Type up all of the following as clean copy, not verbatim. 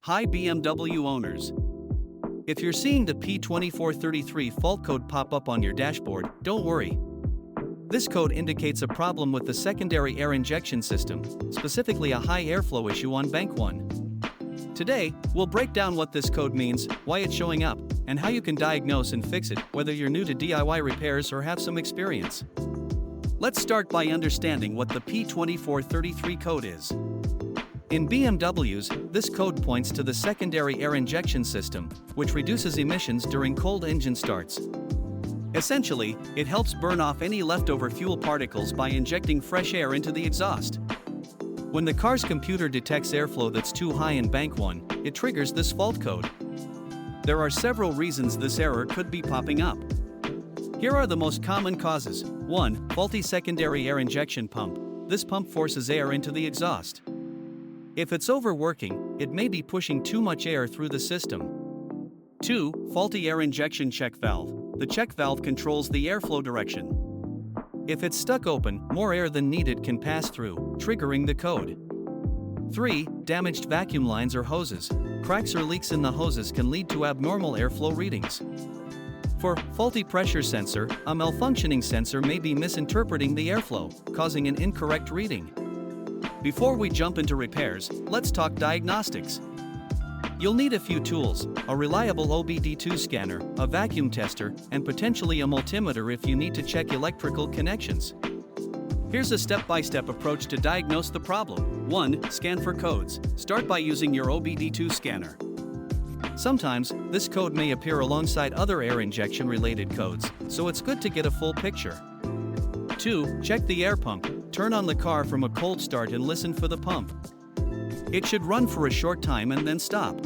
Hi BMW owners. If you're seeing the P2433 fault code pop up on your dashboard, don't worry. This code indicates a problem with the secondary air injection system, specifically a high airflow issue on bank 1. Today, we'll break down what this code means, why it's showing up, and how you can diagnose and fix it, whether you're new to DIY repairs or have some experience. Let's start by understanding what the P2433 code is. In BMWs, this code points to the secondary air injection system, which reduces emissions during cold engine starts. Essentially, it helps burn off any leftover fuel particles by injecting fresh air into the exhaust. When the car's computer detects airflow that's too high in bank 1, it triggers this fault code. There are several reasons this error could be popping up. Here are the most common causes. 1. Faulty secondary air injection pump. This pump forces air into the exhaust. If it's overworking, it may be pushing too much air through the system. 2. Faulty air injection check valve. The check valve controls the airflow direction. If it's stuck open, more air than needed can pass through, triggering the code. 3. Damaged vacuum lines or hoses. Cracks or leaks in the hoses can lead to abnormal airflow readings. For faulty pressure sensor, a malfunctioning sensor may be misinterpreting the airflow, causing an incorrect reading. Before we jump into repairs, let's talk diagnostics. You'll need a few tools: a reliable OBD2 scanner, a vacuum tester, and potentially a multimeter if you need to check electrical connections. Here's a step-by-step approach to diagnose the problem. 1. Scan for codes. Start by using your OBD2 scanner. Sometimes, this code may appear alongside other air injection-related codes, so it's good to get a full picture. 2. Check the air pump. Turn on the car from a cold start and listen for the pump. It should run for a short time and then stop.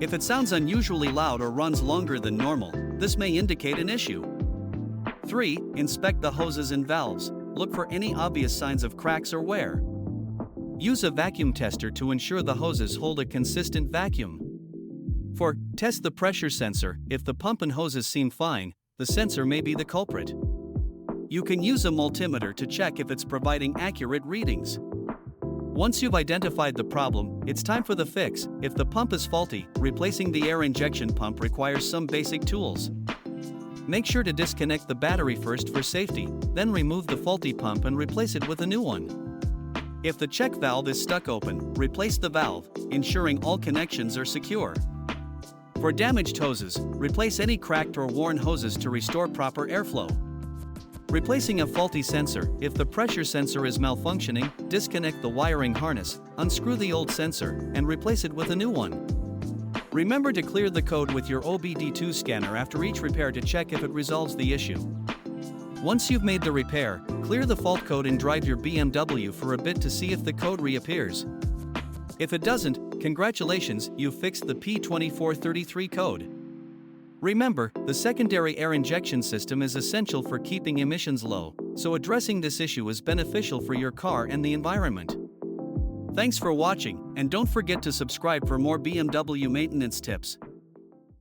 If it sounds unusually loud or runs longer than normal, this may indicate an issue. 3. Inspect the hoses and valves. Look for any obvious signs of cracks or wear. Use a vacuum tester to ensure the hoses hold a consistent vacuum. 4. Test the pressure sensor. If the pump and hoses seem fine, the sensor may be the culprit. You can use a multimeter to check if it's providing accurate readings. Once you've identified the problem, it's time for the fix. If the pump is faulty, replacing the air injection pump requires some basic tools. Make sure to disconnect the battery first for safety, then remove the faulty pump and replace it with a new one. If the check valve is stuck open, replace the valve, ensuring all connections are secure. For damaged hoses, replace any cracked or worn hoses to restore proper airflow. Replacing a faulty sensor. If the pressure sensor is malfunctioning, disconnect the wiring harness, unscrew the old sensor, and replace it with a new one. Remember to clear the code with your OBD2 scanner after each repair to check if it resolves the issue. Once you've made the repair, clear the fault code and drive your BMW for a bit to see if the code reappears. If it doesn't, congratulations, you've fixed the P2433 code. Remember, the secondary air injection system is essential for keeping emissions low, so addressing this issue is beneficial for your car and the environment. Thanks for watching, and don't forget to subscribe for more BMW maintenance tips.